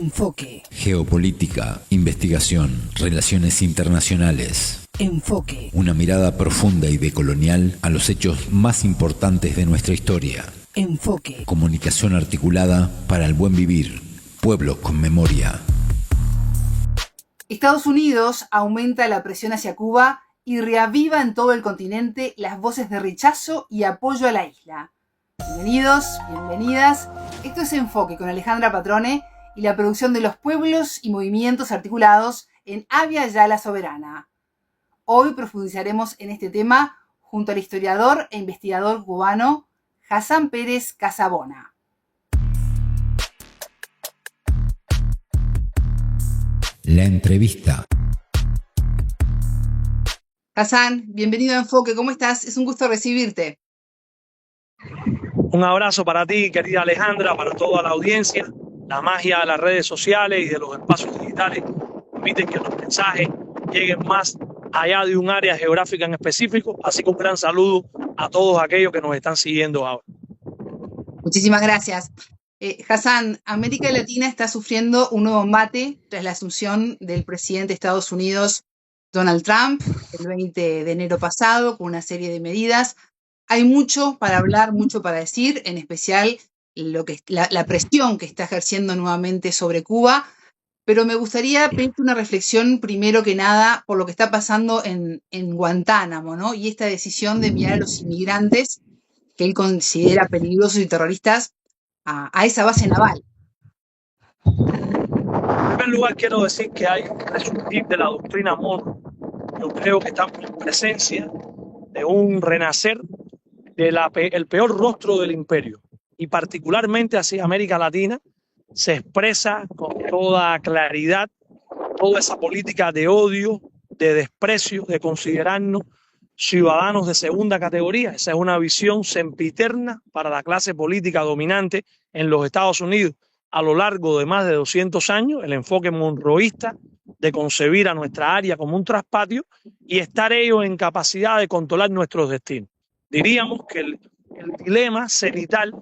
Enfoque. Geopolítica, investigación, relaciones internacionales. Enfoque. Una mirada profunda y decolonial a los hechos más importantes de nuestra historia. Enfoque. Comunicación articulada para el buen vivir. Pueblos con memoria. Estados Unidos aumenta la presión hacia Cuba y reaviva en todo el continente las voces de rechazo y apoyo a la isla. Bienvenidos, bienvenidas. Esto es Enfoque con Alejandra Patrone y la producción de los pueblos y movimientos articulados en Avia Yala Soberana. Hoy profundizaremos en este tema junto al historiador e investigador cubano Hassan Pérez Casabona. La entrevista. Hassan, bienvenido a Enfoque. ¿Cómo estás? Es un gusto recibirte. Un abrazo para ti, querida Alejandra, para toda la audiencia. La magia de las redes sociales y de los espacios digitales permiten que los mensajes lleguen más allá de un área geográfica en específico. Así que un gran saludo a todos aquellos que nos están siguiendo ahora. Muchísimas gracias. Hassan, América Latina está sufriendo un nuevo embate tras la asunción del presidente de Estados Unidos, Donald Trump, el 20 de enero pasado, con una serie de medidas. Hay mucho para hablar, mucho para decir, en especial la presión que está ejerciendo nuevamente sobre Cuba, pero me gustaría pedirte una reflexión primero que nada por lo que está pasando en Guantánamo, ¿no? Y esta decisión de enviar a los inmigrantes que él considera peligrosos y terroristas a esa base naval. En primer lugar, quiero decir que hay un resurgir de la doctrina Monroe. Yo creo que estamos en presencia de un renacer del peor rostro del imperio, y particularmente hacia América Latina se expresa con toda claridad toda esa política de odio, de desprecio, de considerarnos ciudadanos de segunda categoría. Esa es una visión sempiterna para la clase política dominante en los Estados Unidos a lo largo de más de 200 años, el enfoque monroísta de concebir a nuestra área como un traspatio y estar ellos en capacidad de controlar nuestros destinos. Diríamos que el dilema cenital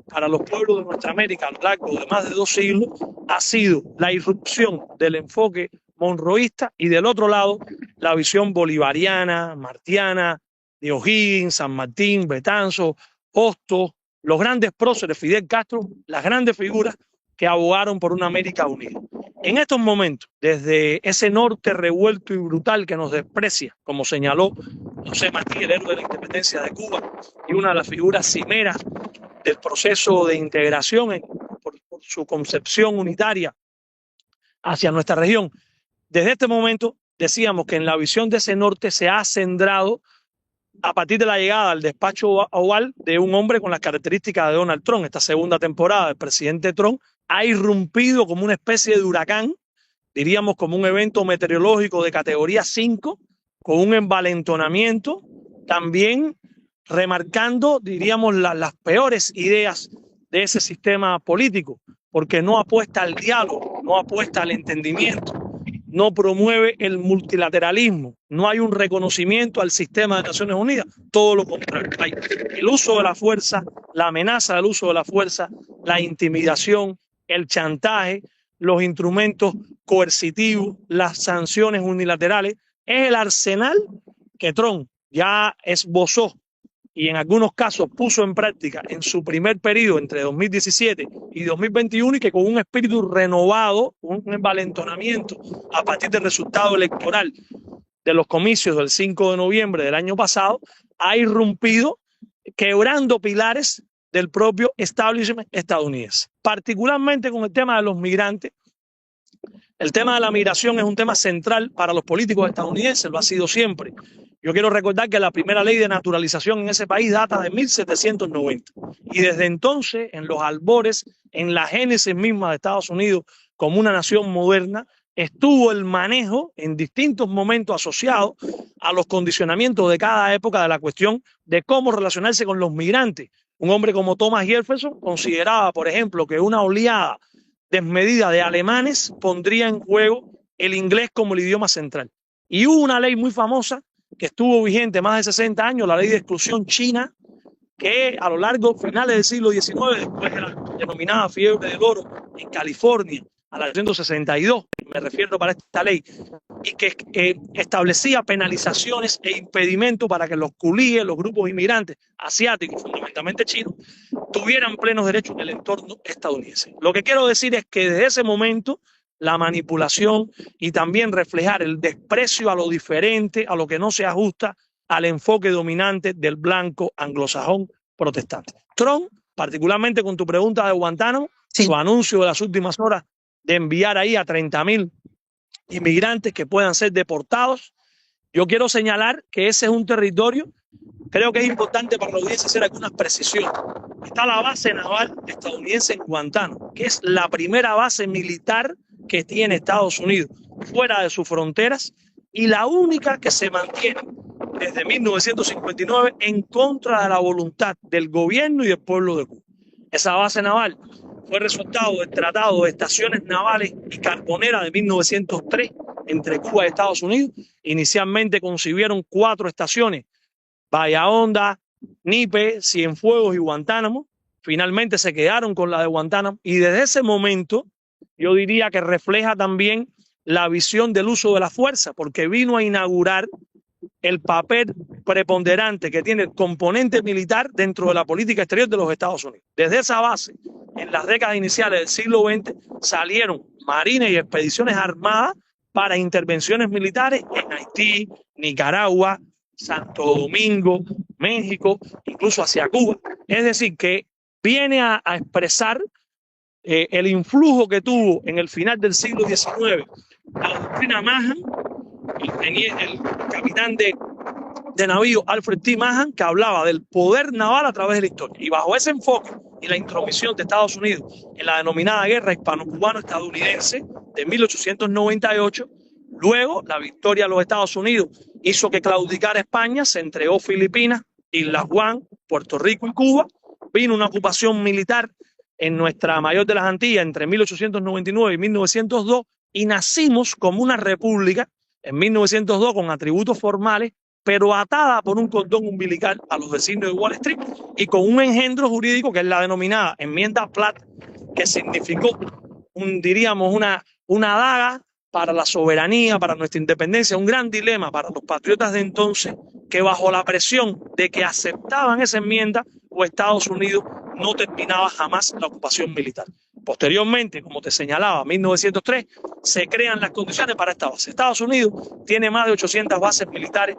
para los pueblos de nuestra América a lo largo de más de 2 siglos ha sido la irrupción del enfoque monroísta y del otro lado la visión bolivariana, martiana, de O'Higgins, San Martín, Betanzos, Hostos, los grandes próceres, Fidel Castro, las grandes figuras que abogaron por una América unida. En estos momentos, desde ese norte revuelto y brutal que nos desprecia, como señaló José Martí, el héroe de la independencia de Cuba, y una de las figuras cimeras del proceso de integración por su concepción unitaria hacia nuestra región, desde este momento decíamos que en la visión de ese norte se ha centrado a partir de la llegada al despacho oval de un hombre con las características de Donald Trump. Esta segunda temporada del presidente Trump ha irrumpido como una especie de huracán, diríamos como un evento meteorológico de categoría 5, con un envalentonamiento, también remarcando, diríamos, las peores ideas de ese sistema político, porque no apuesta al diálogo, no apuesta al entendimiento, no promueve el multilateralismo, no hay un reconocimiento al sistema de Naciones Unidas, todo lo contrario. Hay el uso de la fuerza, la amenaza del uso de la fuerza, la intimidación, el chantaje, los instrumentos coercitivos, las sanciones unilaterales, es el arsenal que Trump ya esbozó y en algunos casos puso en práctica en su primer periodo entre 2017 y 2021 y que con un espíritu renovado, un envalentonamiento a partir del resultado electoral de los comicios del 5 de noviembre del año pasado, ha irrumpido quebrando pilares del propio establishment estadounidense. Particularmente con el tema de los migrantes. El tema de la migración es un tema central para los políticos estadounidenses, lo ha sido siempre. Yo quiero recordar que la primera ley de naturalización en ese país data de 1790 y desde entonces, en los albores, en la génesis misma de Estados Unidos como una nación moderna, estuvo el manejo en distintos momentos asociado a los condicionamientos de cada época de la cuestión de cómo relacionarse con los migrantes. Un hombre como Thomas Jefferson consideraba, por ejemplo, que una oleada desmedida de alemanes pondría en juego el inglés como el idioma central. Y hubo una ley muy famosa que estuvo vigente más de 60 años, la ley de exclusión china, que a lo largo, finales del siglo XIX, después de la denominada fiebre del oro en California a la 162, me refiero para esta ley, y que establecía penalizaciones e impedimentos para que los culíes, los grupos inmigrantes asiáticos, fundamentalmente chinos, tuvieran plenos derechos en el entorno estadounidense. Lo que quiero decir es que desde ese momento la manipulación y también reflejar el desprecio a lo diferente, a lo que no se ajusta al enfoque dominante del blanco anglosajón protestante. Trump, particularmente con tu pregunta de Guantánamo, sí, su anuncio de las últimas horas de enviar ahí a 30.000 inmigrantes que puedan ser deportados. Yo quiero señalar que ese es un territorio, creo que es importante para la audiencia hacer algunas precisiones. Está la base naval estadounidense en Guantánamo, que es la primera base militar que tiene Estados Unidos fuera de sus fronteras y la única que se mantiene desde 1959 en contra de la voluntad del gobierno y del pueblo de Cuba. Esa base naval fue resultado del Tratado de Estaciones Navales y Carboneras de 1903 entre Cuba y Estados Unidos. Inicialmente concibieron 4 estaciones: Bahía Honda, Nipe, Cienfuegos y Guantánamo. Finalmente se quedaron con la de Guantánamo y desde ese momento yo diría que refleja también la visión del uso de la fuerza, porque vino a inaugurar el papel preponderante que tiene el componente militar dentro de la política exterior de los Estados Unidos. Desde esa base, en las décadas iniciales del siglo XX, salieron marines y expediciones armadas para intervenciones militares en Haití, Nicaragua, Santo Domingo, México, incluso hacia Cuba. Es decir, que viene a expresar el influjo que tuvo en el final del siglo XIX la doctrina Mahan, el capitán de navío Alfred T. Mahan, que hablaba del poder naval a través de la historia. Y bajo ese enfoque y la intromisión de Estados Unidos en la denominada Guerra Hispano-Cubano-Estadounidense de 1898, luego la victoria de los Estados Unidos hizo que claudicara España, se entregó Filipinas, Islas Guam, Puerto Rico y Cuba, vino una ocupación militar en nuestra mayor de las Antillas entre 1899 y 1902 y nacimos como una república en 1902 con atributos formales, pero atada por un cordón umbilical a los designios de Wall Street y con un engendro jurídico que es la denominada enmienda Platt, que significó diríamos una daga para la soberanía, para nuestra independencia, un gran dilema para los patriotas de entonces que bajo la presión de que aceptaban esa enmienda o Estados Unidos no terminaba jamás la ocupación militar. Posteriormente, como te señalaba, en 1903 se crean las condiciones para esta base. Estados Unidos tiene más de 800 bases militares,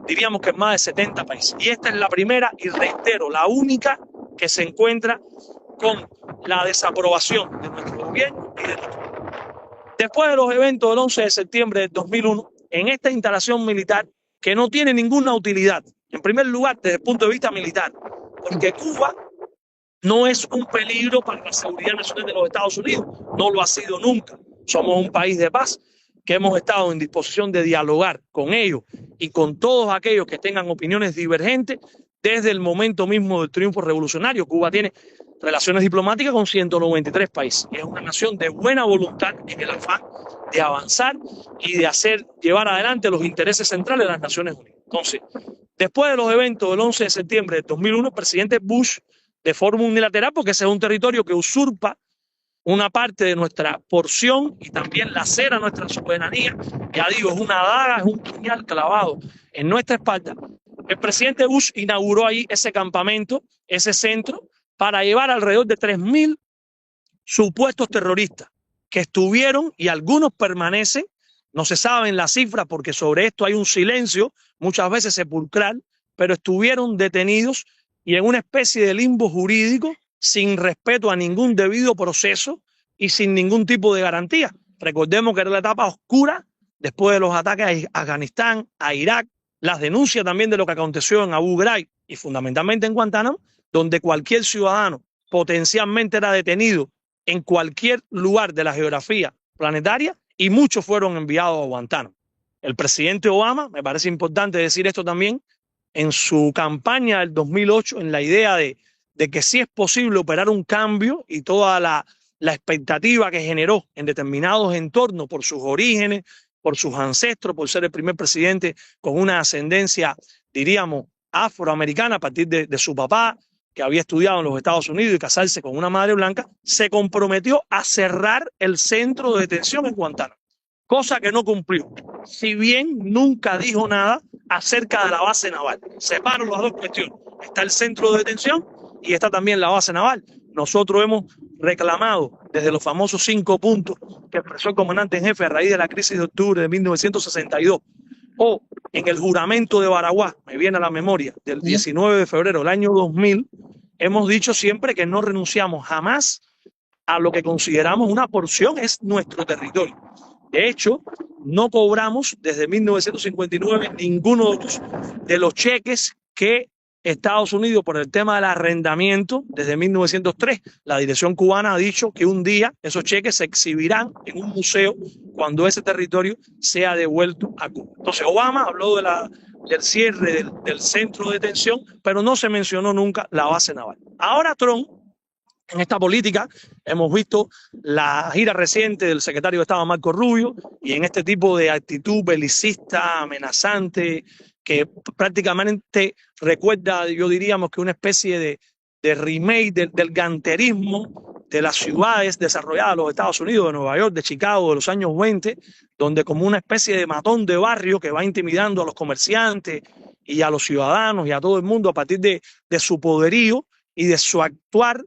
diríamos que en más de 70 países. Y esta es la primera y reitero, la única que se encuentra con la desaprobación de nuestro gobierno y de nuestro pueblo. Después de los eventos del 11 de septiembre de 2001, en esta instalación militar que no tiene ninguna utilidad, en primer lugar desde el punto de vista militar, porque Cuba no es un peligro para la seguridad nacional de los Estados Unidos, no lo ha sido nunca. Somos un país de paz que hemos estado en disposición de dialogar con ellos y con todos aquellos que tengan opiniones divergentes desde el momento mismo del triunfo revolucionario. Cuba tiene relaciones diplomáticas con 193 países. Es una nación de buena voluntad en el afán de avanzar y de llevar adelante los intereses centrales de las Naciones Unidas. Entonces, después de los eventos del 11 de septiembre de 2001, el presidente Bush, de forma unilateral, porque ese es un territorio que usurpa una parte de nuestra porción y también lacera nuestra soberanía, ya digo, es una daga, es un puñal clavado en nuestra espalda. El presidente Bush inauguró ahí ese campamento, ese centro, para llevar alrededor de 3.000 supuestos terroristas que estuvieron y algunos permanecen, no se saben la cifra porque sobre esto hay un silencio, muchas veces sepulcral, pero estuvieron detenidos y en una especie de limbo jurídico sin respeto a ningún debido proceso y sin ningún tipo de garantía. Recordemos que era la etapa oscura después de los ataques a Afganistán, a Irak, las denuncias también de lo que aconteció en Abu Ghraib y fundamentalmente en Guantánamo, donde cualquier ciudadano potencialmente era detenido en cualquier lugar de la geografía planetaria y muchos fueron enviados a Guantánamo. El presidente Obama, me parece importante decir esto también, en su campaña del 2008, en la idea de que sí es posible operar un cambio y toda la expectativa que generó en determinados entornos por sus orígenes, por sus ancestros, por ser el primer presidente con una ascendencia, diríamos, afroamericana a partir de su papá, que había estudiado en los Estados Unidos y casarse con una madre blanca, se comprometió a cerrar el centro de detención en Guantánamo, cosa que no cumplió. Si bien nunca dijo nada acerca de la base naval. Separo las dos cuestiones. Está el centro de detención y está también la base naval. Nosotros hemos reclamado desde los famosos 5 puntos que expresó el comandante en jefe a raíz de la crisis de octubre de 1962, o en el juramento de Baraguá, me viene a la memoria, del 19 de febrero del año 2000, hemos dicho siempre que no renunciamos jamás a lo que consideramos una porción, es nuestro territorio. De hecho, no cobramos desde 1959 ninguno de los cheques que Estados Unidos, por el tema del arrendamiento, desde 1903, la dirección cubana ha dicho que un día esos cheques se exhibirán en un museo cuando ese territorio sea devuelto a Cuba. Entonces Obama habló del cierre del centro de detención, pero no se mencionó nunca la base naval. Ahora Trump, en esta política, hemos visto la gira reciente del secretario de Estado Marco Rubio, y en este tipo de actitud belicista, amenazante, que prácticamente recuerda, yo diríamos que una especie de remake del ganterismo de las ciudades desarrolladas de los Estados Unidos, de Nueva York, de Chicago, de los años 20, donde como una especie de matón de barrio que va intimidando a los comerciantes y a los ciudadanos y a todo el mundo a partir de su poderío y de su actuar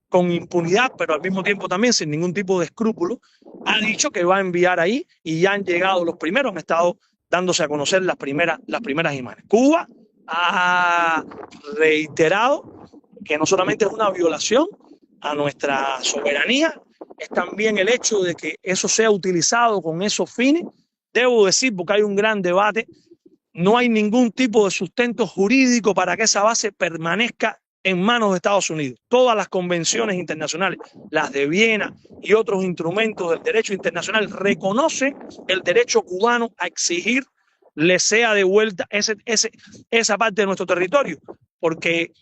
con impunidad, pero al mismo tiempo también sin ningún tipo de escrúpulo, ha dicho que va a enviar ahí, y ya han llegado los primeros, han estado dándose a conocer las primeras imágenes. Cuba ha reiterado que no solamente es una violación a nuestra soberanía, es también el hecho de que eso sea utilizado con esos fines. Debo decir, porque hay un gran debate, no hay ningún tipo de sustento jurídico para que esa base permanezca en manos de Estados Unidos. Todas las convenciones internacionales, las de Viena y otros instrumentos del derecho internacional, reconocen el derecho cubano a exigir le sea devuelta esa parte de nuestro territorio, porque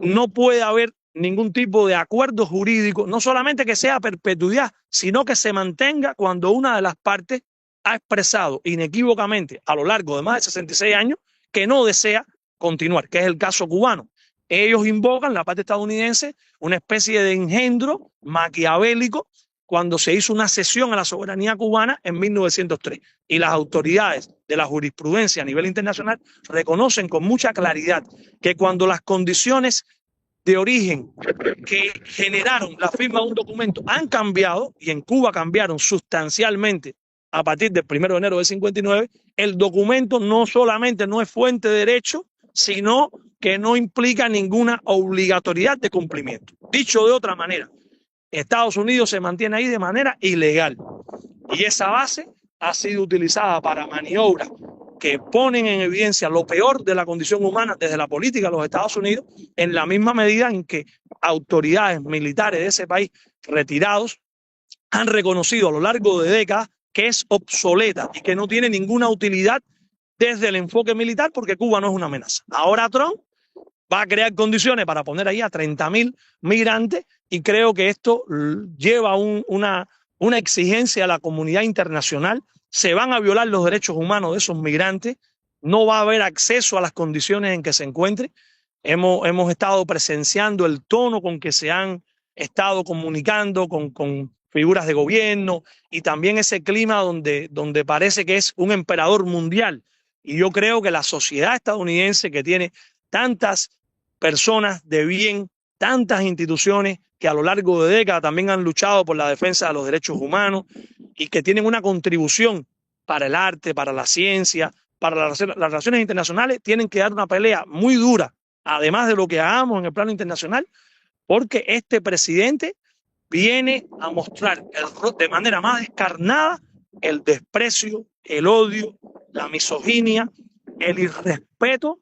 no puede haber ningún tipo de acuerdo jurídico, no solamente que sea a perpetuidad, sino que se mantenga cuando una de las partes ha expresado inequívocamente a lo largo de más de 66 años que no desea continuar, que es el caso cubano. Ellos invocan, la parte estadounidense, una especie de engendro maquiavélico cuando se hizo una cesión a la soberanía cubana en 1903. Y las autoridades de la jurisprudencia a nivel internacional reconocen con mucha claridad que cuando las condiciones de origen que generaron la firma de un documento han cambiado, y en Cuba cambiaron sustancialmente a partir del 1 de enero del 59, el documento no solamente no es fuente de derecho, sino que no implica ninguna obligatoriedad de cumplimiento. Dicho de otra manera, Estados Unidos se mantiene ahí de manera ilegal, y esa base ha sido utilizada para maniobras que ponen en evidencia lo peor de la condición humana desde la política de los Estados Unidos, en la misma medida en que autoridades militares de ese país retirados han reconocido a lo largo de décadas que es obsoleta y que no tiene ninguna utilidad desde el enfoque militar, porque Cuba no es una amenaza. Ahora Trump va a crear condiciones para poner ahí a 30.000 migrantes, y creo que esto lleva una exigencia a la comunidad internacional. Se van a violar los derechos humanos de esos migrantes, no va a haber acceso a las condiciones en que se encuentren. Hemos estado presenciando el tono con que se han estado comunicando con figuras de gobierno, y también ese clima donde parece que es un emperador mundial. Y yo creo que la sociedad estadounidense, que tiene tantas personas de bien, tantas instituciones que a lo largo de décadas también han luchado por la defensa de los derechos humanos y que tienen una contribución para el arte, para la ciencia, para las relaciones internacionales, tienen que dar una pelea muy dura, además de lo que hagamos en el plano internacional, porque este presidente viene a mostrar de manera más descarnada el desprecio, el odio, la misoginia, el irrespeto,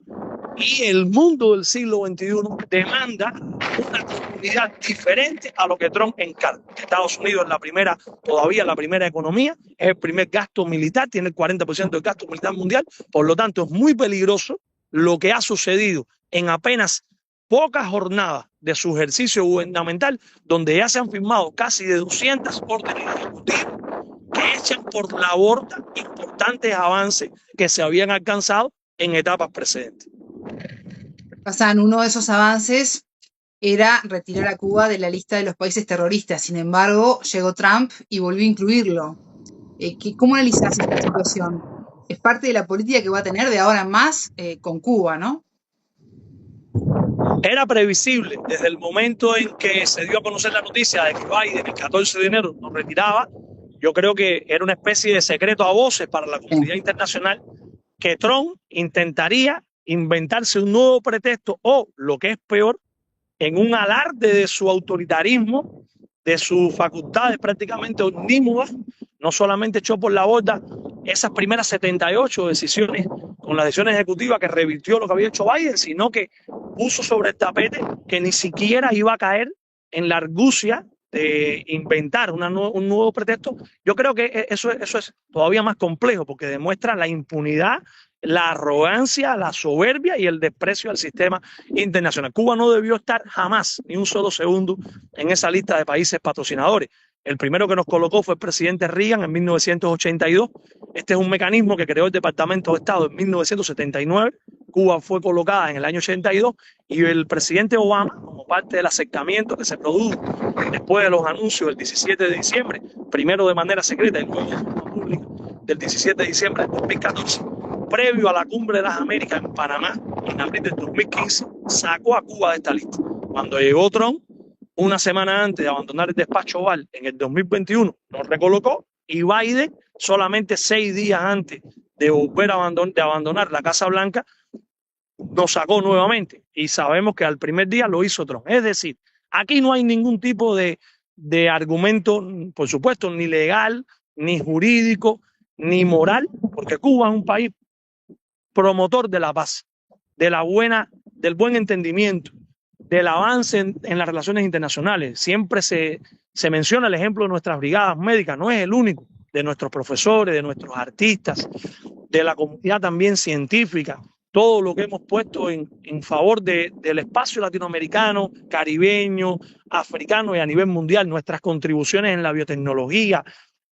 y el mundo del siglo XXI demanda una comunidad diferente a lo que Trump encarga. Estados Unidos es todavía la primera economía, es el primer gasto militar, tiene el 40% del gasto militar mundial, por lo tanto es muy peligroso lo que ha sucedido en apenas pocas jornadas de su ejercicio gubernamental, donde ya se han firmado casi de 200 órdenes ejecutivas que echan por la borda importantes avances que se habían alcanzado en etapas precedentes. Hassan, uno de esos avances era retirar a Cuba de la lista de los países terroristas. Sin embargo, llegó Trump y volvió a incluirlo. ¿Cómo analizás esta situación? Es parte de la política que va a tener de ahora en más con Cuba, ¿no? Era previsible desde el momento en que se dio a conocer la noticia de que Biden el 14 de enero nos retiraba. Yo creo que era una especie de secreto a voces para la comunidad internacional que Trump intentaría inventarse un nuevo pretexto o, lo que es peor, en un alarde de su autoritarismo, de sus facultades prácticamente omnímodas, no solamente echó por la borda esas primeras 78 decisiones con las decisiones ejecutivas que revirtió lo que había hecho Biden, sino que puso sobre el tapete que ni siquiera iba a caer en la argucia de inventar un nuevo pretexto. Yo creo que eso es todavía más complejo porque demuestra la impunidad, la arrogancia, la soberbia y el desprecio al sistema internacional. Cuba no debió estar jamás, ni un solo segundo, en esa lista de países patrocinadores. El primero que nos colocó fue el presidente Reagan en 1982. Este es un mecanismo que creó el Departamento de Estado en 1979. Cuba fue colocada en el año 82 y el presidente Obama, como parte del acercamiento que se produjo después de los anuncios del 17 de diciembre, primero de manera secreta y luego de forma pública del 17 de diciembre de 2014, previo a la Cumbre de las Américas en Panamá en abril del 2015, sacó a Cuba de esta lista. Cuando llegó Trump, una semana antes de abandonar el despacho Oval en el 2021, nos recolocó y Biden, solamente 6 días antes de volver a abandonar la Casa Blanca, nos sacó nuevamente. Y sabemos que al primer día lo hizo Trump. Es decir, aquí no hay ningún tipo de argumento, por supuesto, ni legal, ni jurídico, ni moral, porque Cuba es un país promotor de la paz, del buen entendimiento, del avance en las relaciones internacionales. Siempre se menciona el ejemplo de nuestras brigadas médicas, no es el único, de nuestros profesores, de nuestros artistas, de la comunidad también científica, todo lo que hemos puesto en favor del espacio latinoamericano, caribeño, africano y a nivel mundial, nuestras contribuciones en la biotecnología,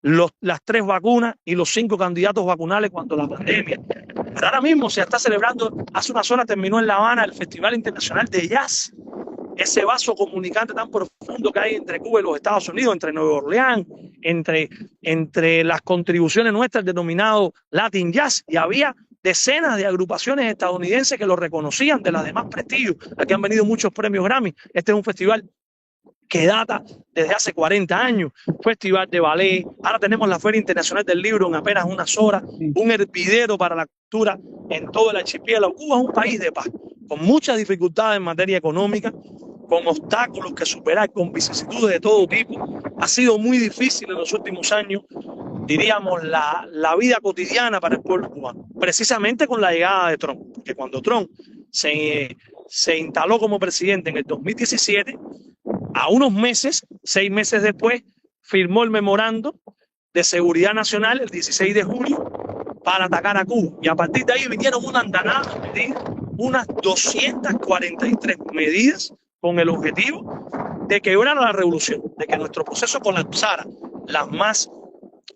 las 3 vacunas y los 5 candidatos vacunales cuando la pandemia. Pero ahora mismo se está celebrando, hace unas horas terminó en La Habana el Festival Internacional de Jazz, ese vaso comunicante tan profundo que hay entre Cuba y los Estados Unidos, entre Nueva Orleans, entre las contribuciones nuestras denominado Latin Jazz, y había decenas de agrupaciones estadounidenses que lo reconocían de las demás prestigios. Aquí han venido muchos premios Grammy. Este es un festival que data desde hace 40 años, festival de ballet, ahora tenemos la Feria Internacional del Libro en apenas unas horas, un hervidero para la cultura en todo el archipiélago. Cuba es un país de paz, con muchas dificultades en materia económica, con obstáculos que superar, con vicisitudes de todo tipo. Ha sido muy difícil en los últimos años, diríamos, la vida cotidiana para el pueblo cubano, precisamente con la llegada de Trump, porque cuando Trump se instaló como presidente en el 2017, a unos meses, 6 meses después, firmó el memorando de seguridad nacional el 16 de julio para atacar a Cuba. Y a partir de ahí vinieron una andanada de medidas, unas 243 medidas con el objetivo de quebrar la revolución, de que nuestro proceso colapsara, las más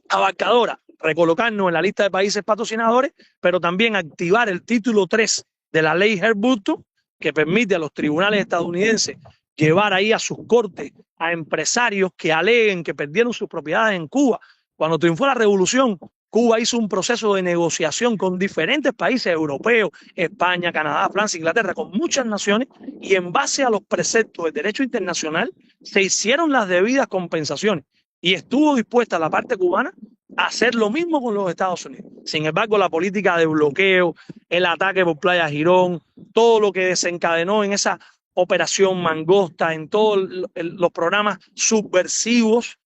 abarcadoras, recolocarnos en la lista de países patrocinadores, pero también activar el título 3 de la ley Hart-Burton, que permite a los tribunales estadounidenses llevar ahí a sus cortes a empresarios que aleguen que perdieron sus propiedades en Cuba. Cuando triunfó la revolución, Cuba hizo un proceso de negociación con diferentes países europeos, España, Canadá, Francia, Inglaterra, con muchas naciones, y en base a los preceptos del derecho internacional se hicieron las debidas compensaciones y estuvo dispuesta la parte cubana a hacer lo mismo con los Estados Unidos. Sin embargo, la política de bloqueo, el ataque por Playa Girón, todo lo que desencadenó en esa operación Mangosta, en todos los programas subversivos,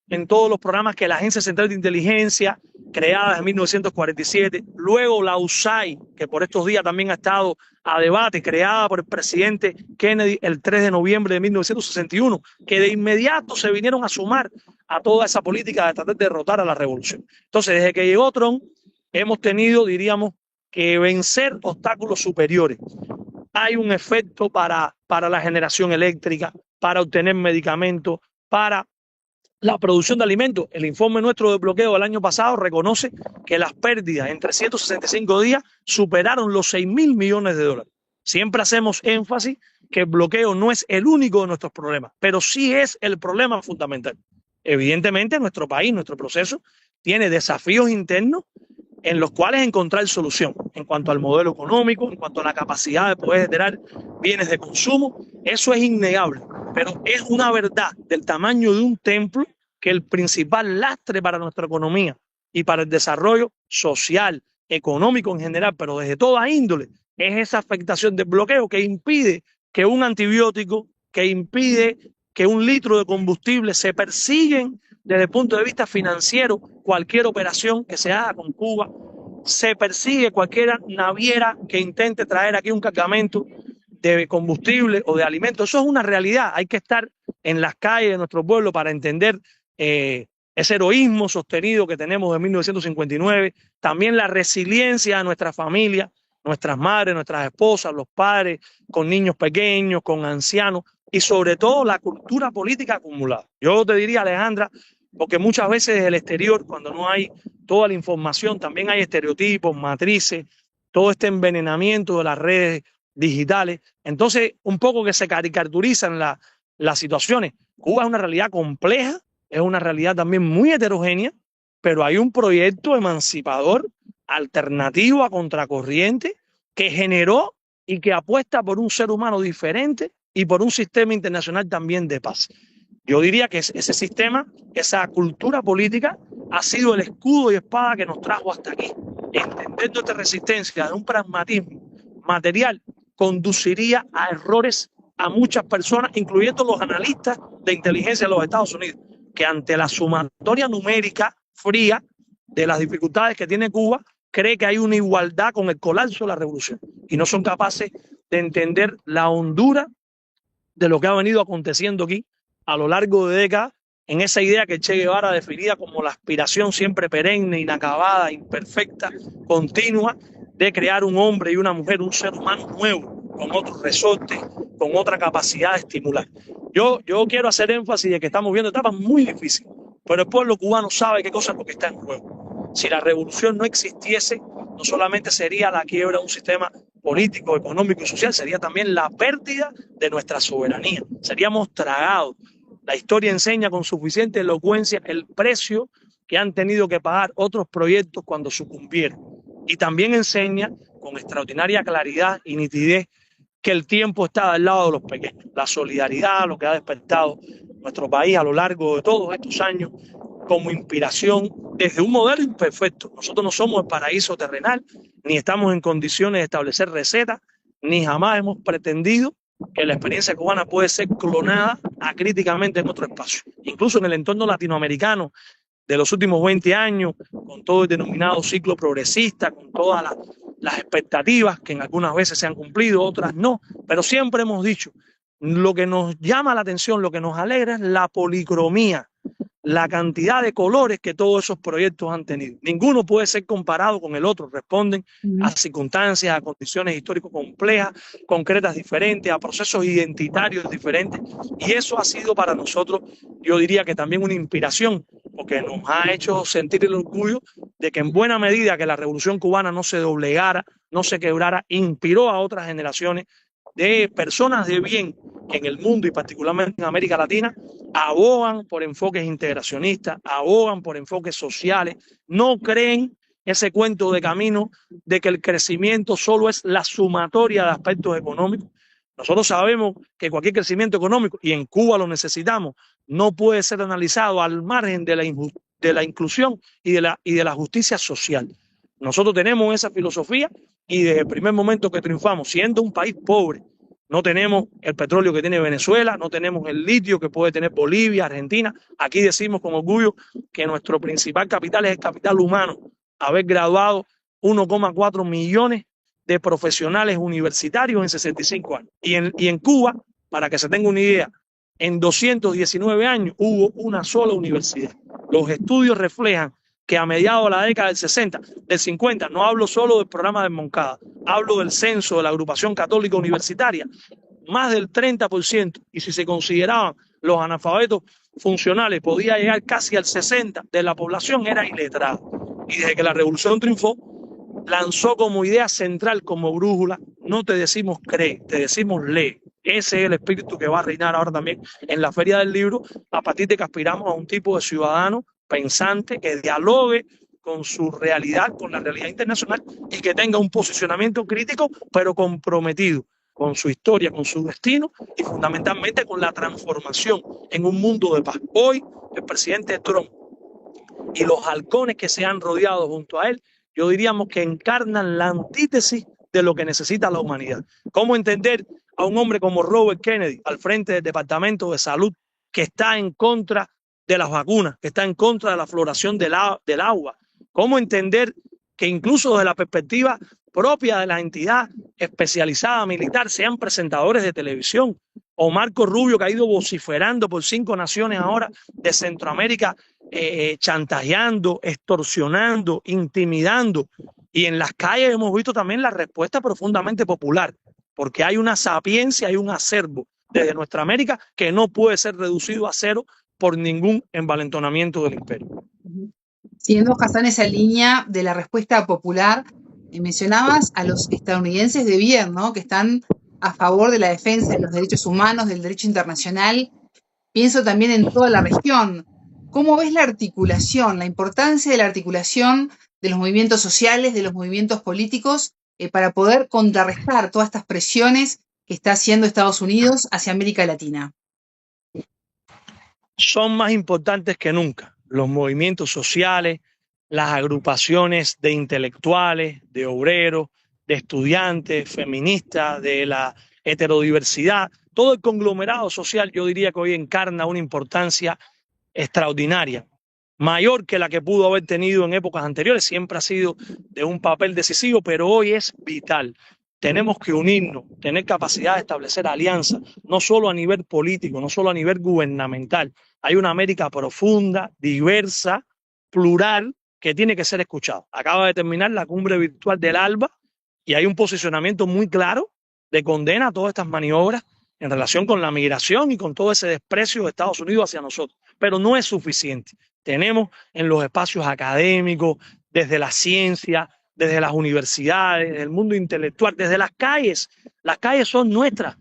en todos los programas que la Agencia Central de Inteligencia, creada en 1947, luego la USAID, que por estos días también ha estado a debate, creada por el presidente Kennedy el 3 de noviembre de 1961, que de inmediato se vinieron a sumar a toda esa política de tratar de derrotar a la revolución. Entonces, desde que llegó Trump, hemos tenido, diríamos, que vencer obstáculos superiores. Hay un efecto para la generación eléctrica, para obtener medicamentos, para la producción de alimentos. El informe nuestro de bloqueo del año pasado reconoce que las pérdidas en 365 días superaron los 6.000 millones de dólares. Siempre hacemos énfasis que el bloqueo no es el único de nuestros problemas, pero sí es el problema fundamental. Evidentemente, nuestro país, nuestro proceso, tiene desafíos internos en los cuales encontrar solución en cuanto al modelo económico, en cuanto a la capacidad de poder generar bienes de consumo. Eso es innegable, pero es una verdad del tamaño de un templo que el principal lastre para nuestra economía y para el desarrollo social, económico en general, pero desde toda índole, es esa afectación del bloqueo que impide que un antibiótico, que impide que un litro de combustible se persiguen desde el punto de vista financiero, cualquier operación que se haga con Cuba, se persigue cualquier naviera que intente traer aquí un cargamento de combustible o de alimentos. Eso es una realidad. Hay que estar en las calles de nuestro pueblo para entender ese heroísmo sostenido que tenemos de 1959, también la resiliencia de nuestra familia, nuestras madres, nuestras esposas, los padres, con niños pequeños, con ancianos, y sobre todo la cultura política acumulada. Yo te diría, Alejandra, porque muchas veces desde el exterior, cuando no hay toda la información, también hay estereotipos, matrices, todo este envenenamiento de las redes digitales. Entonces, un poco que se caricaturizan las situaciones. Cuba es una realidad compleja, es una realidad también muy heterogénea, pero hay un proyecto emancipador, alternativo a contracorriente, que generó y que apuesta por un ser humano diferente y por un sistema internacional también de paz. Yo diría que ese sistema, esa cultura política, ha sido el escudo y espada que nos trajo hasta aquí. Entender nuestra resistencia de un pragmatismo material conduciría a errores a muchas personas, incluyendo los analistas de inteligencia de los Estados Unidos, que ante la sumatoria numérica fría de las dificultades que tiene Cuba, cree que hay una igualdad con el colapso de la revolución y no son capaces de entender la hondura de lo que ha venido aconteciendo aquí a lo largo de décadas, en esa idea que Che Guevara definía como la aspiración siempre perenne, inacabada, imperfecta, continua, de crear un hombre y una mujer, un ser humano nuevo, con otros resortes, con otra capacidad de estimular. Yo quiero hacer énfasis de que estamos viendo etapas muy difíciles, pero el pueblo cubano sabe qué cosa es lo que está en juego. Si la revolución no existiese, no solamente sería la quiebra de un sistema político, económico y social, sería también la pérdida de nuestra soberanía. Seríamos tragados. La historia enseña con suficiente elocuencia el precio que han tenido que pagar otros proyectos cuando sucumbieron. Y también enseña con extraordinaria claridad y nitidez que el tiempo está del lado de los pequeños. La solidaridad, lo que ha despertado nuestro país a lo largo de todos estos años, como inspiración desde un modelo imperfecto. Nosotros no somos el paraíso terrenal, ni estamos en condiciones de establecer recetas, ni jamás hemos pretendido que la experiencia cubana puede ser clonada acríticamente en otro espacio. Incluso en el entorno latinoamericano de los últimos 20 años, con todo el denominado ciclo progresista, con todas las expectativas que en algunas veces se han cumplido, otras no, pero siempre hemos dicho, lo que nos llama la atención, lo que nos alegra es la policromía, la cantidad de colores que todos esos proyectos han tenido. Ninguno puede ser comparado con el otro, responden a circunstancias, a condiciones históricas complejas, concretas diferentes, a procesos identitarios diferentes, y eso ha sido para nosotros, yo diría que también una inspiración, porque nos ha hecho sentir el orgullo de que en buena medida que la revolución cubana no se doblegara, no se quebrara, inspiró a otras generaciones de personas de bien que en el mundo y particularmente en América Latina abogan por enfoques integracionistas, abogan por enfoques sociales, no creen ese cuento de camino de que el crecimiento solo es la sumatoria de aspectos económicos. Nosotros sabemos que cualquier crecimiento económico, y en Cuba lo necesitamos, no puede ser analizado al margen de la inclusión y de la justicia social. Nosotros tenemos esa filosofía y desde el primer momento que triunfamos, siendo un país pobre, no tenemos el petróleo que tiene Venezuela, no tenemos el litio que puede tener Bolivia, Argentina. Aquí decimos con orgullo que nuestro principal capital es el capital humano, haber graduado 1,4 millones de profesionales universitarios en 65 años. Y en Cuba, para que se tenga una idea, en 219 años hubo una sola universidad. Los estudios reflejan que a mediados de la década del 60, del 50, no hablo solo del programa de Moncada, hablo del censo de la agrupación católica universitaria, más del 30%, y si se consideraban los analfabetos funcionales, podía llegar casi al 60% de la población era iletrada. Y desde que la revolución triunfó, lanzó como idea central, como brújula, no te decimos cree, te decimos lee. Ese es el espíritu que va a reinar ahora también en la Feria del Libro, a partir de que aspiramos a un tipo de ciudadano pensante que dialogue con su realidad, con la realidad internacional y que tenga un posicionamiento crítico, pero comprometido con su historia, con su destino y fundamentalmente con la transformación en un mundo de paz. Hoy el presidente Trump y los halcones que se han rodeado junto a él, yo diríamos que encarnan la antítesis de lo que necesita la humanidad. ¿Cómo entender a un hombre como Robert Kennedy al frente del Departamento de Salud que está en contra de las vacunas, que está en contra de la floración del agua? ¿Cómo entender que incluso desde la perspectiva propia de la entidad especializada militar sean presentadores de televisión? O Marco Rubio, que ha ido vociferando por 5 naciones ahora de Centroamérica, chantajeando, extorsionando, intimidando. Y en las calles hemos visto también la respuesta profundamente popular, porque hay una sapiencia, hay un acervo desde nuestra América que no puede ser reducido a cero por ningún envalentonamiento del imperio. Siguiendo, Hassan, esa línea de la respuesta popular, mencionabas a los estadounidenses de bien, ¿no?, que están a favor de la defensa de los derechos humanos, del derecho internacional. Pienso también en toda la región. ¿Cómo ves la articulación, la importancia de la articulación de los movimientos sociales, de los movimientos políticos, para poder contrarrestar todas estas presiones que está haciendo Estados Unidos hacia América Latina? Son más importantes que nunca los movimientos sociales, las agrupaciones de intelectuales, de obreros, de estudiantes, feministas, de la heterodiversidad. Todo el conglomerado social, yo diría que hoy encarna una importancia extraordinaria, mayor que la que pudo haber tenido en épocas anteriores. Siempre ha sido de un papel decisivo, pero hoy es vital. Tenemos que unirnos, tener capacidad de establecer alianzas, no solo a nivel político, no solo a nivel gubernamental. Hay una América profunda, diversa, plural, que tiene que ser escuchada. Acaba de terminar la cumbre virtual del ALBA y hay un posicionamiento muy claro de condena a todas estas maniobras en relación con la migración y con todo ese desprecio de Estados Unidos hacia nosotros. Pero no es suficiente. Tenemos en los espacios académicos, desde la ciencia, desde las universidades, desde el mundo intelectual, desde las calles. Las calles son nuestras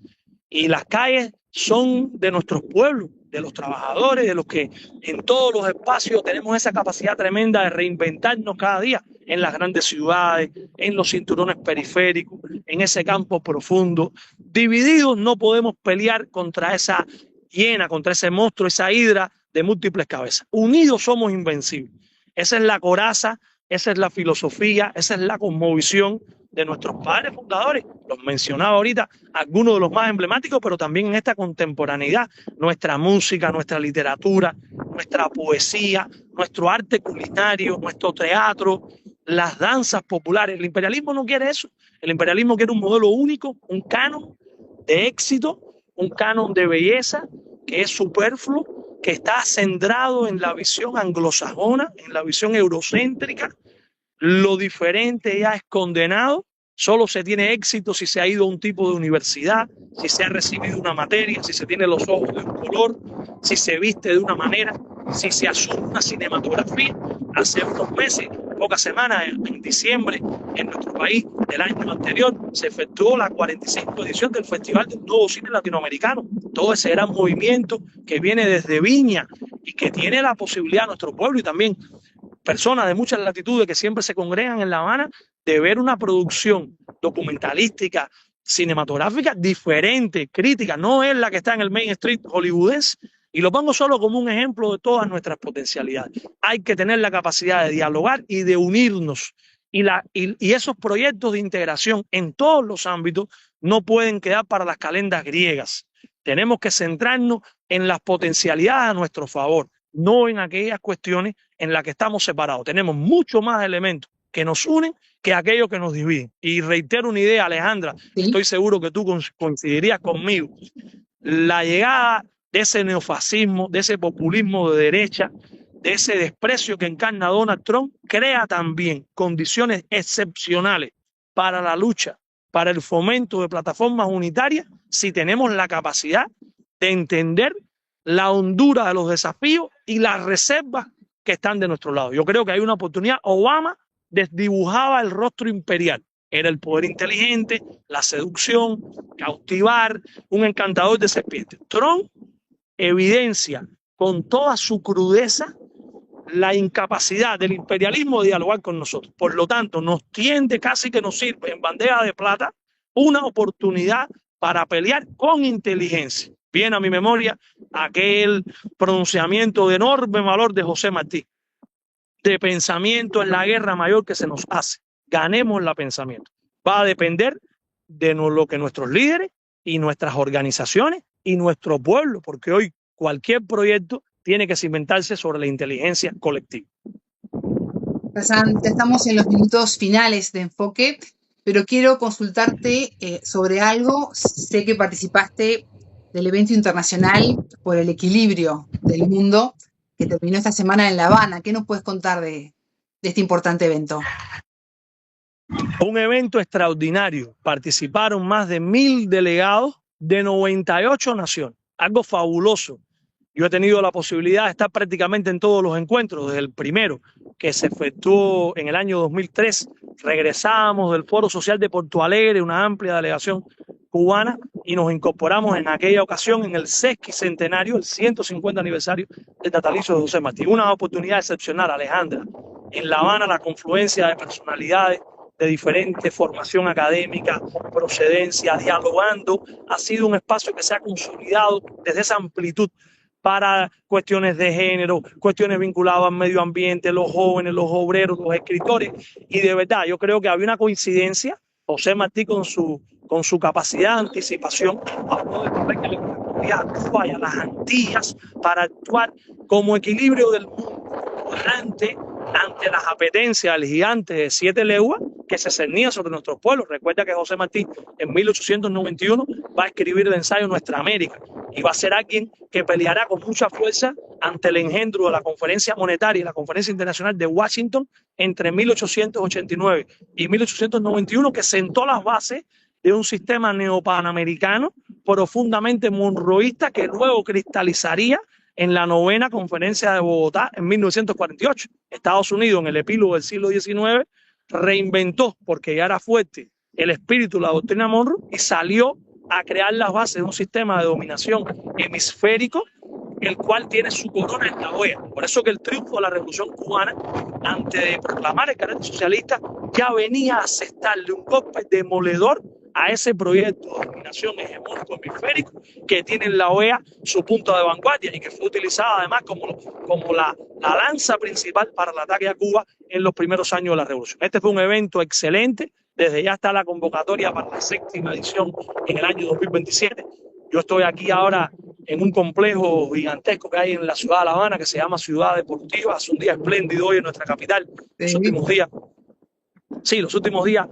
y las calles son de nuestros pueblos, de los trabajadores, de los que en todos los espacios tenemos esa capacidad tremenda de reinventarnos cada día en las grandes ciudades, en los cinturones periféricos, en ese campo profundo. Divididos no podemos pelear contra esa hiena, contra ese monstruo, esa hidra de múltiples cabezas. Unidos somos invencibles. Esa es la coraza, esa es la filosofía, esa es la cosmovisión de nuestros padres fundadores. Los mencionaba ahorita, algunos de los más emblemáticos, pero también en esta contemporaneidad, nuestra música, nuestra literatura, nuestra poesía, nuestro arte culinario, nuestro teatro, las danzas populares. El imperialismo no quiere eso. El imperialismo quiere un modelo único, un canon de éxito, un canon de belleza que es superfluo, que está centrado en la visión anglosajona, en la visión eurocéntrica. Lo diferente ya es condenado. Solo se tiene éxito si se ha ido a un tipo de universidad, si se ha recibido una materia, si se tiene los ojos de un color, si se viste de una manera, si se asume una cinematografía. Hace unos meses, pocas semanas, en diciembre, en nuestro país, del año anterior, se efectuó la 45ª edición del Festival del Nuevo Cine Latinoamericano. Todo ese gran movimiento que viene desde Viña y que tiene la posibilidad nuestro pueblo y también personas de muchas latitudes que siempre se congregan en La Habana de ver una producción documentalística, cinematográfica diferente, crítica, no es la que está en el Main Street hollywoodense. Y lo pongo solo como un ejemplo de todas nuestras potencialidades. Hay que tener la capacidad de dialogar y de unirnos. Y esos proyectos de integración en todos los ámbitos no pueden quedar para las calendas griegas. Tenemos que centrarnos en las potencialidades a nuestro favor, no en aquellas cuestiones en las que estamos separados. Tenemos mucho más elementos que nos unen que aquellos que nos dividen. Y reitero una idea, Alejandra, ¿Sí? Estoy seguro que tú coincidirías conmigo. La llegada de ese neofascismo, de ese populismo de derecha, de ese desprecio que encarna Donald Trump, crea también condiciones excepcionales para la lucha, para el fomento de plataformas unitarias, si tenemos la capacidad de entender la hondura de los desafíos y las reservas que están de nuestro lado. Yo creo que hay una oportunidad. Obama desdibujaba el rostro imperial Era el poder inteligente, la seducción, cautivar, un encantador de serpientes. Trump evidencia con toda su crudeza la incapacidad del imperialismo de dialogar con nosotros. Por lo tanto, nos tiende, casi que nos sirve en bandeja de plata, una oportunidad para pelear con inteligencia. Viene a mi memoria aquel pronunciamiento de enorme valor de José Martí, de pensamiento en la guerra mayor que se nos hace. Ganemos la pensamiento. Va a depender de lo que nuestros líderes y nuestras organizaciones y nuestro pueblo, porque hoy cualquier proyecto tiene que cimentarse sobre la inteligencia colectiva. Hassan, ya estamos en los minutos finales de Enfoque, pero quiero consultarte sobre algo. Sé que participaste del evento internacional por el equilibrio del mundo que terminó esta semana en La Habana. ¿Qué nos puedes contar de este importante evento? Un evento extraordinario. Participaron más de 1000 delegados de 98 naciones. Algo fabuloso. Yo he tenido la posibilidad de estar prácticamente en todos los encuentros, desde el primero, que se efectuó en el año 2003. Regresamos del Foro Social de Porto Alegre, una amplia delegación cubana, y nos incorporamos en aquella ocasión en el sesquicentenario, el 150 aniversario del natalicio de José Martí. Una oportunidad excepcional, Alejandra. En La Habana, la confluencia de personalidades de diferente formación académica, procedencia, dialogando, ha sido un espacio que se ha consolidado desde esa amplitud para cuestiones de género, cuestiones vinculadas al medio ambiente, los jóvenes, los obreros, los escritores, y de verdad yo creo que había una coincidencia. José Martí con su capacidad de anticipación habló del papel que le correspondía a Cuba y a las Antillas para actuar como equilibrio del mundo ante las apetencias del gigante de 7 leguas que se cernía sobre nuestros pueblos. Recuerda que José Martí en 1891 va a escribir el ensayo Nuestra América y va a ser alguien que peleará con mucha fuerza ante el engendro de la Conferencia Monetaria y la Conferencia Internacional de Washington entre 1889 y 1891, que sentó las bases de un sistema neopanamericano profundamente monroísta que luego cristalizaría en la 9ª Conferencia de Bogotá en 1948. Estados Unidos, en el epílogo del siglo XIX, reinventó, porque ya era fuerte, el espíritu de la doctrina Monroe y salió a crear las bases de un sistema de dominación hemisférico, el cual tiene su corona en la OEA. Por eso que el triunfo de la Revolución Cubana, antes de proclamar el carácter socialista, ya venía a asestarle un golpe demoledor a ese proyecto de dominación hegemónico hemisférico que tiene en la OEA su punto de vanguardia y que fue utilizada además como la lanza principal para el ataque a Cuba en los primeros años de la Revolución. Este fue un evento excelente. Desde ya está la convocatoria para la 6ª edición en el año 2027. Yo estoy aquí ahora en un complejo gigantesco que hay en la ciudad de La Habana que se llama Ciudad Deportiva. Hace un día espléndido hoy en nuestra capital. Los últimos días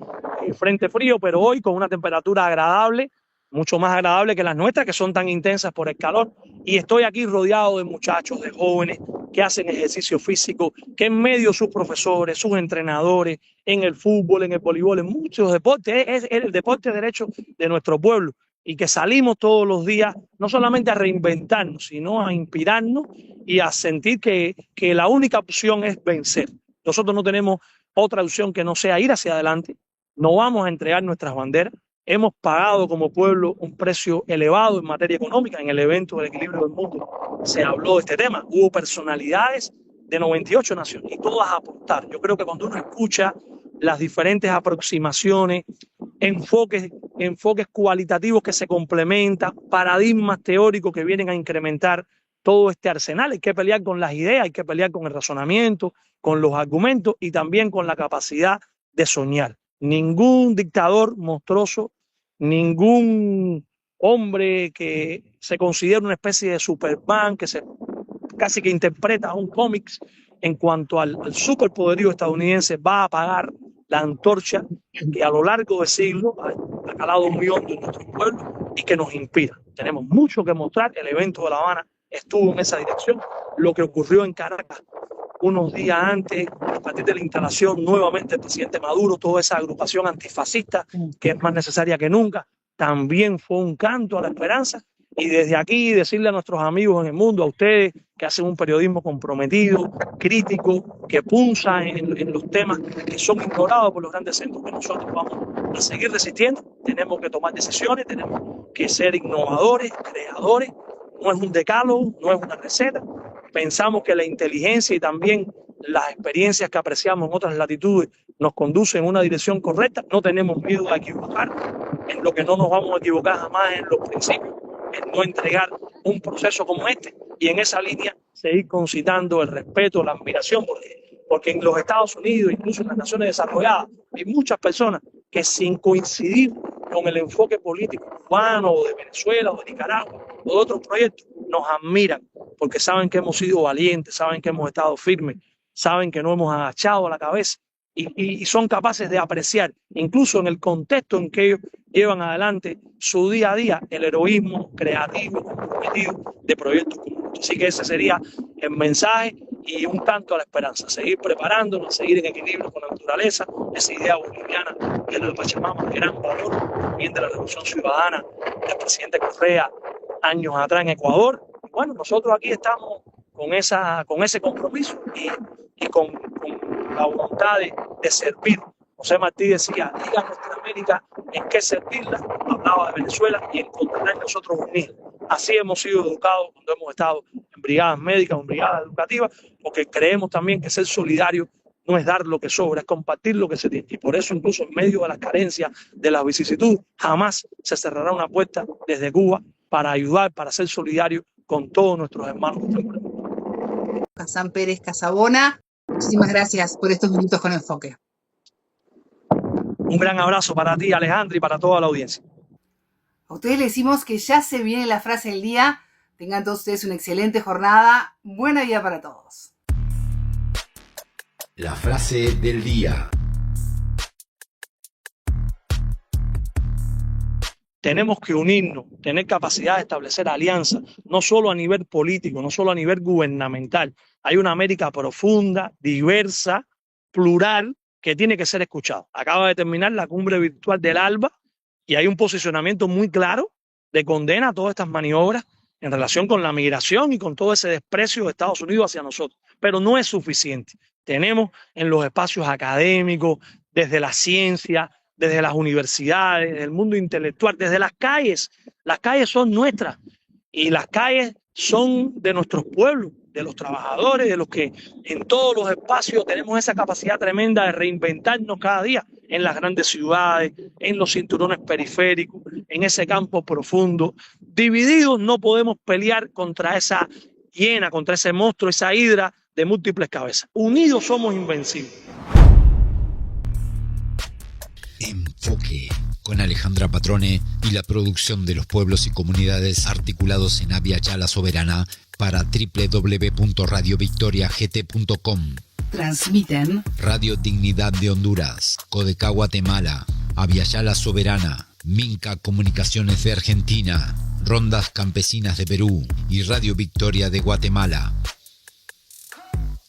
frente frío, pero hoy con una temperatura agradable, mucho más agradable que las nuestras, que son tan intensas por el calor. Y estoy aquí rodeado de muchachos, de jóvenes que hacen ejercicio físico, que en medio de sus profesores, sus entrenadores, en el fútbol, en el voleibol, en muchos deportes, es el deporte derecho de nuestro pueblo, y que salimos todos los días no solamente a reinventarnos, sino a inspirarnos y a sentir que la única opción es vencer. Nosotros no tenemos otra opción que no sea ir hacia adelante. No vamos a entregar nuestras banderas. Hemos pagado como pueblo un precio elevado en materia económica. En el evento del equilibrio del mundo se habló de este tema. Hubo personalidades de 98 naciones y todas aportaron. Yo creo que cuando uno escucha las diferentes aproximaciones, enfoques cualitativos que se complementan, paradigmas teóricos que vienen a incrementar todo este arsenal, hay que pelear con las ideas, hay que pelear con el razonamiento, con los argumentos y también con la capacidad de soñar. Ningún dictador monstruoso, ningún hombre que se considera una especie de Superman, que se casi que interpreta un cómics en cuanto al superpoderío estadounidense, va a apagar la antorcha que a lo largo de siglos ha calado muy hondo en nuestro pueblo y que nos inspira. Tenemos mucho que mostrar. El evento de La Habana estuvo en esa dirección. Lo que ocurrió en Caracas unos días antes, a partir de la instalación nuevamente del presidente Maduro, toda esa agrupación antifascista que es más necesaria que nunca, también fue un canto a la esperanza. Y desde aquí decirle a nuestros amigos en el mundo, a ustedes que hacen un periodismo comprometido, crítico, que punza en los temas que son ignorados por los grandes centros, que nosotros vamos a seguir resistiendo. Tenemos que tomar decisiones, tenemos que ser innovadores, creadores. No es un decálogo, no es una receta. Pensamos que la inteligencia y también las experiencias que apreciamos en otras latitudes nos conducen en una dirección correcta. No tenemos miedo a equivocar. En lo que no nos vamos a equivocar jamás en los principios, en no entregar un proceso como este, y en esa línea seguir concitando el respeto, la admiración, porque en los Estados Unidos, incluso en las naciones desarrolladas, hay muchas personas que, sin coincidir con el enfoque político cubano o de Venezuela o de Nicaragua o de otros proyectos, nos admiran porque saben que hemos sido valientes, saben que hemos estado firmes, saben que no hemos agachado la cabeza y son capaces de apreciar, incluso en el contexto en que ellos llevan adelante su día a día, el heroísmo creativo, comprometido de proyectos como estos. Así que ese sería el mensaje y un canto a la esperanza, seguir preparándonos, seguir en equilibrio con la naturaleza, esa idea boliviana de la Pachamama, gran valor también de la Revolución Ciudadana del presidente Correa años atrás en Ecuador. Y bueno, nosotros aquí estamos con ese compromiso y con la voluntad de servir. José Martí decía, diga a nuestra América en qué servirla, hablaba de Venezuela y encontrará en nosotros unir. Así hemos sido educados cuando hemos estado en brigadas médicas o en brigadas educativas, porque creemos también que ser solidario no es dar lo que sobra, es compartir lo que se tiene. Y por eso, incluso en medio de las carencias, de las vicisitudes, jamás se cerrará una puerta desde Cuba para ayudar, para ser solidario con todos nuestros hermanos. Hassan Pérez Casabona, muchísimas gracias por estos minutos con Enfoque. Un gran abrazo para ti, Alejandra, y para toda la audiencia. A ustedes les decimos que ya se viene la frase del día. Tengan todos ustedes una excelente jornada. Buena vida para todos. La frase del día. Tenemos que unirnos, tener capacidad de establecer alianzas, no solo a nivel político, no solo a nivel gubernamental. Hay una América profunda, diversa, plural, que tiene que ser escuchado. Acaba de terminar la cumbre virtual del ALBA y hay un posicionamiento muy claro de condena a todas estas maniobras en relación con la migración y con todo ese desprecio de Estados Unidos hacia nosotros. Pero no es suficiente. Tenemos en los espacios académicos, desde la ciencia, desde las universidades, desde el mundo intelectual, desde las calles. Las calles son nuestras y las calles son de nuestros pueblos, de los trabajadores, de los que en todos los espacios tenemos esa capacidad tremenda de reinventarnos cada día, en las grandes ciudades, en los cinturones periféricos, en ese campo profundo. Divididos no podemos pelear contra esa hiena, contra ese monstruo, esa hidra de múltiples cabezas. Unidos somos invencibles. Enfoque, con Alejandra Patrone y la producción de los pueblos y comunidades articulados en Abya Yala Soberana para www.radiovictoriagt.com. Transmiten Radio Dignidad de Honduras, Codecá Guatemala, Abya Yala Soberana, Minca Comunicaciones de Argentina, Rondas Campesinas de Perú y Radio Victoria de Guatemala.